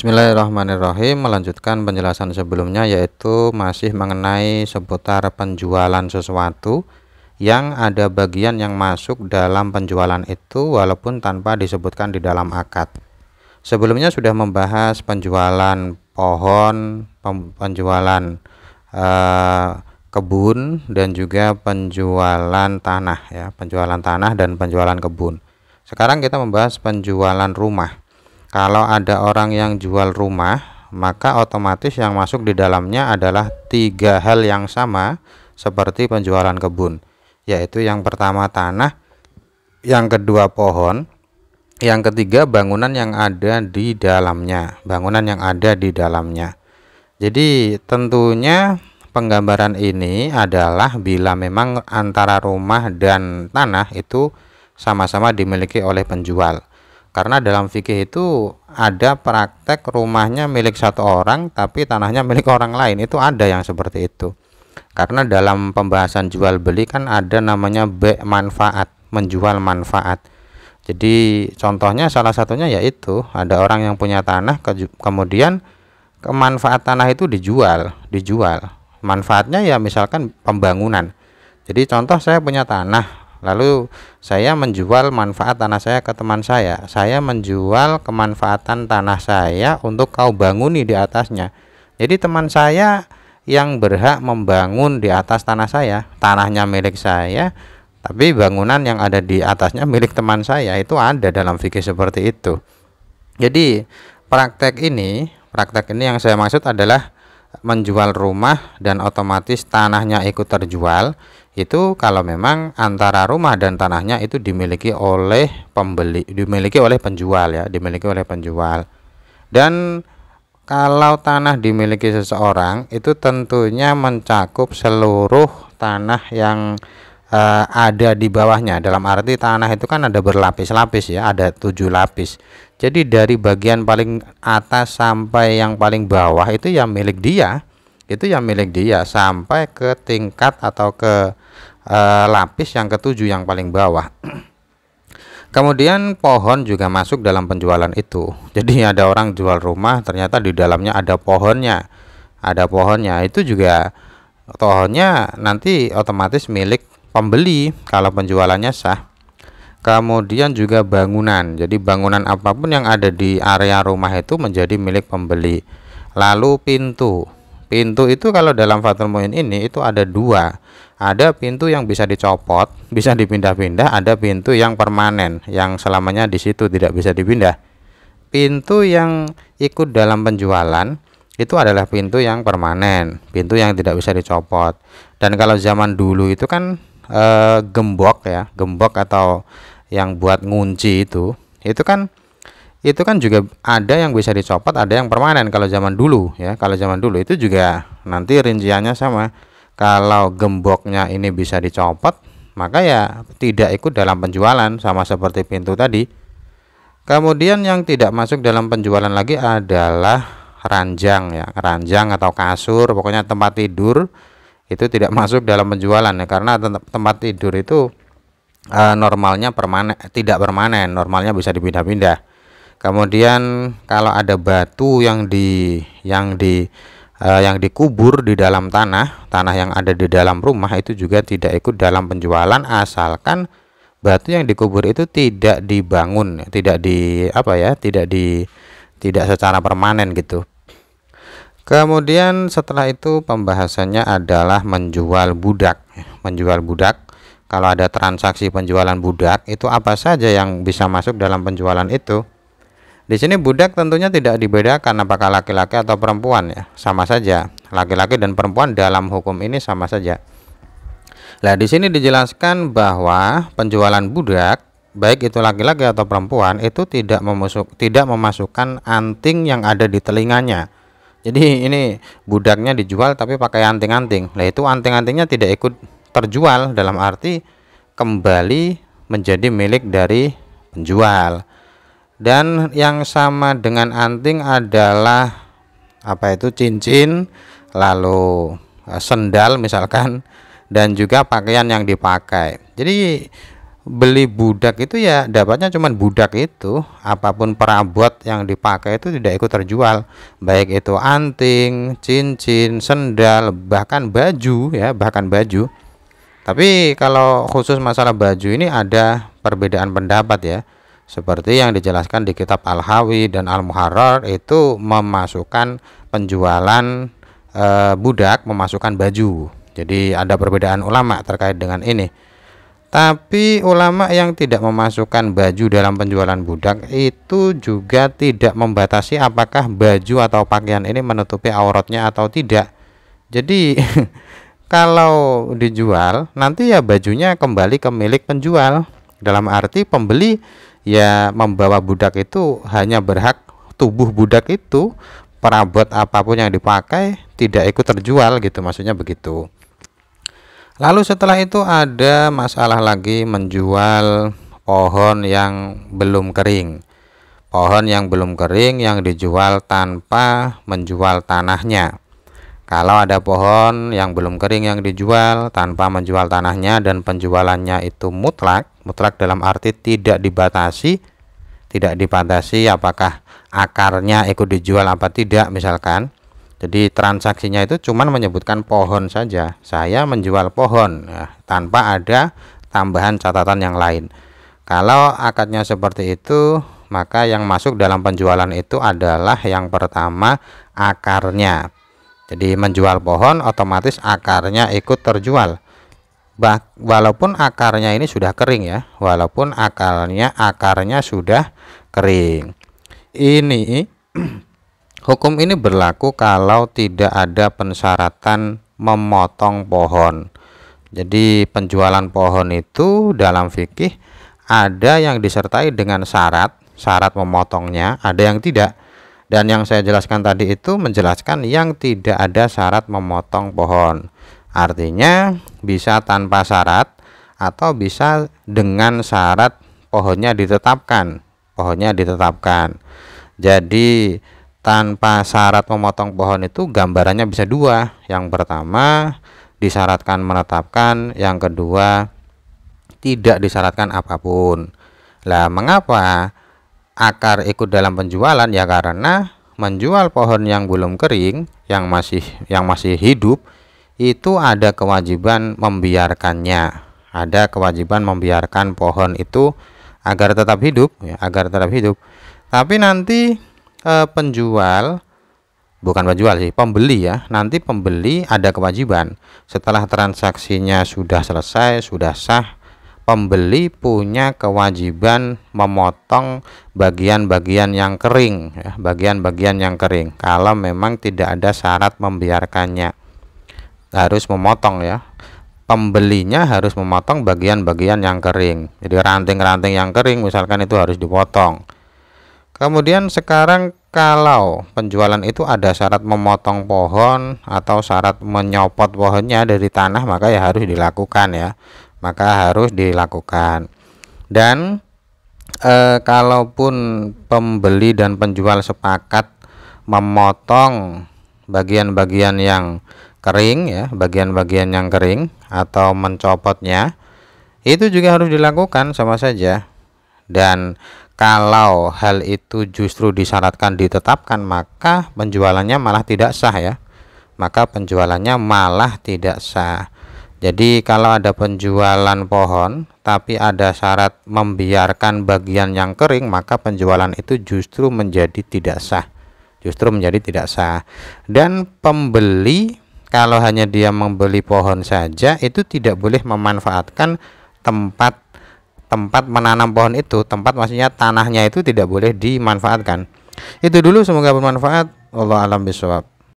Bismillahirrahmanirrahim. Melanjutkan penjelasan sebelumnya, yaitu masih mengenai seputar penjualan sesuatu yang ada bagian yang masuk dalam penjualan itu walaupun tanpa disebutkan di dalam akad. Sebelumnya sudah membahas penjualan pohon, penjualan kebun, dan juga penjualan tanah ya, penjualan tanah dan penjualan kebun. Sekarang kita membahas penjualan rumah. Kalau ada orang yang jual rumah, maka otomatis yang masuk di dalamnya adalah tiga hal yang sama seperti penjualan kebun, yaitu yang pertama tanah, yang kedua pohon, yang ketiga bangunan yang ada di dalamnya. Jadi tentunya penggambaran ini adalah bila memang antara rumah dan tanah itu sama-sama dimiliki oleh penjual. Karena dalam fikih itu ada praktek rumahnya milik satu orang tapi tanahnya milik orang lain, itu ada yang seperti itu. Karena dalam pembahasan jual beli kan ada namanya manfaat, menjual manfaat. Jadi contohnya salah satunya yaitu ada orang yang punya tanah, kemudian manfaat tanah itu dijual. Manfaatnya ya misalkan pembangunan. Jadi contoh, saya punya tanah, lalu saya menjual manfaat tanah saya ke teman saya. Saya menjual kemanfaatan tanah saya untuk kau banguni di atasnya. Jadi teman saya yang berhak membangun di atas tanah saya. Tanahnya milik saya, tapi bangunan yang ada di atasnya milik teman saya. Itu ada dalam fikih seperti itu. Jadi praktek ini yang saya maksud adalah menjual rumah dan otomatis tanahnya ikut terjual. Itu kalau memang antara rumah dan tanahnya itu dimiliki oleh pembeli, dimiliki oleh penjual. Dan kalau tanah dimiliki seseorang, itu tentunya mencakup seluruh tanah yang ada di bawahnya. Dalam arti tanah itu kan ada berlapis-lapis ya, ada 7 lapis. Jadi dari bagian paling atas sampai yang paling bawah itu yang milik dia. Sampai ke tingkat atau ke lapis yang ketujuh yang paling bawah. Kemudian pohon juga masuk dalam penjualan itu. Jadi ada orang jual rumah, ternyata di dalamnya ada pohonnya. Itu juga pohonnya nanti otomatis milik pembeli kalau penjualannya sah. Kemudian juga bangunan. Jadi bangunan apapun yang ada di area rumah itu menjadi milik pembeli. Lalu pintu itu kalau dalam Fathul Muin ini itu ada 2. Ada pintu yang bisa dicopot, bisa dipindah-pindah. Ada pintu yang permanen, yang selamanya di situ tidak bisa dipindah. Pintu yang ikut dalam penjualan itu adalah pintu yang permanen, pintu yang tidak bisa dicopot. Dan kalau zaman dulu itu kan gembok atau yang buat ngunci itu kan juga ada yang bisa dicopot, ada yang permanen kalau zaman dulu ya. Kalau zaman dulu itu juga nanti rinciannya sama. Kalau gemboknya ini bisa dicopot, maka ya tidak ikut dalam penjualan, sama seperti pintu tadi. Kemudian yang tidak masuk dalam penjualan lagi adalah ranjang atau kasur, pokoknya tempat tidur itu tidak masuk dalam penjualan ya, karena tempat tidur itu normalnya tidak permanen, normalnya bisa dipindah-pindah. Kemudian kalau ada batu yang dikubur di dalam tanah yang ada di dalam rumah, itu juga tidak ikut dalam penjualan, asalkan batu yang dikubur itu tidak dibangun, tidak secara permanen gitu. Kemudian setelah itu pembahasannya adalah menjual budak. Kalau ada transaksi penjualan budak, itu apa saja yang bisa masuk dalam penjualan itu? Di sini budak tentunya tidak dibedakan apakah laki-laki atau perempuan ya, sama saja. Laki-laki dan perempuan dalam hukum ini sama saja. Nah, di sini dijelaskan bahwa penjualan budak, baik itu laki-laki atau perempuan, itu tidak memasukkan anting yang ada di telinganya. Jadi ini budaknya dijual tapi pakai anting-anting. Nah, itu anting-antingnya tidak ikut terjual, dalam arti kembali menjadi milik dari penjual. Dan yang sama dengan anting adalah cincin, lalu sendal misalkan, dan juga pakaian yang dipakai. Jadi beli budak itu ya dapatnya cuman budak itu, apapun perabot yang dipakai itu tidak ikut terjual, baik itu anting, cincin, sendal, bahkan baju ya, bahkan baju. Tapi kalau khusus masalah baju ini ada perbedaan pendapat ya, seperti yang dijelaskan di kitab Al-Hawi dan Al-Muharrar, itu memasukkan penjualan budak, memasukkan baju. Jadi ada perbedaan ulama terkait dengan ini. Tapi ulama yang tidak memasukkan baju dalam penjualan budak itu juga tidak membatasi apakah baju atau pakaian ini menutupi auratnya atau tidak. Jadi kalau dijual nanti ya bajunya kembali ke milik penjual. Dalam arti pembeli ya membawa budak itu hanya berhak tubuh budak itu, perabot apapun yang dipakai tidak ikut terjual gitu, maksudnya begitu. Lalu setelah itu ada masalah lagi menjual pohon yang belum kering. Pohon yang belum kering yang dijual tanpa menjual tanahnya. Kalau ada pohon yang belum kering yang dijual tanpa menjual tanahnya dan penjualannya itu mutlak, mutlak dalam arti tidak dibatasi apakah akarnya ikut dijual apa tidak misalkan. Jadi transaksinya itu cuman menyebutkan pohon saja, saya menjual pohon tanpa ada tambahan catatan yang lain. Kalau akadnya seperti itu, maka yang masuk dalam penjualan itu adalah yang pertama akarnya. Jadi menjual pohon otomatis akarnya ikut terjual. Walaupun akarnya ini sudah kering ya, walaupun akarnya sudah kering. Ini hukum ini berlaku kalau tidak ada pensyaratan memotong pohon. Jadi penjualan pohon itu dalam fikih ada yang disertai dengan syarat memotongnya, ada yang tidak. Dan yang saya jelaskan tadi itu menjelaskan yang tidak ada syarat memotong pohon. Artinya bisa tanpa syarat atau bisa dengan syarat pohonnya ditetapkan. Jadi tanpa syarat memotong pohon itu gambarannya bisa dua. Yang pertama disyaratkan menetapkan, yang kedua tidak disyaratkan apapun. Lah mengapa akar ikut dalam penjualan? Ya karena menjual pohon yang belum kering, yang masih hidup, itu ada kewajiban membiarkannya. Ada kewajiban membiarkan pohon itu agar tetap hidup ya, Tapi nanti pembeli ya, nanti pembeli ada kewajiban setelah transaksinya sudah selesai, sudah sah, pembeli punya kewajiban memotong bagian-bagian yang kering ya, kalau memang tidak ada syarat membiarkannya, harus memotong ya, pembelinya harus memotong bagian-bagian yang kering. Jadi ranting-ranting yang kering misalkan itu harus dipotong. Kemudian sekarang kalau penjualan itu ada syarat memotong pohon atau syarat menyopot pohonnya dari tanah, maka ya harus dilakukan ya. Dan kalaupun pembeli dan penjual sepakat memotong bagian-bagian yang kering ya, atau mencopotnya, itu juga harus dilakukan sama saja. Dan kalau hal itu justru disyaratkan ditetapkan, maka penjualannya malah tidak sah ya. Jadi kalau ada penjualan pohon tapi ada syarat membiarkan bagian yang kering, maka penjualan itu justru menjadi tidak sah. Dan pembeli kalau hanya dia membeli pohon saja itu tidak boleh memanfaatkan tempat menanam pohon itu, maksudnya tanahnya itu tidak boleh dimanfaatkan. Itu dulu, semoga bermanfaat. Wallahu a'lam bishawab.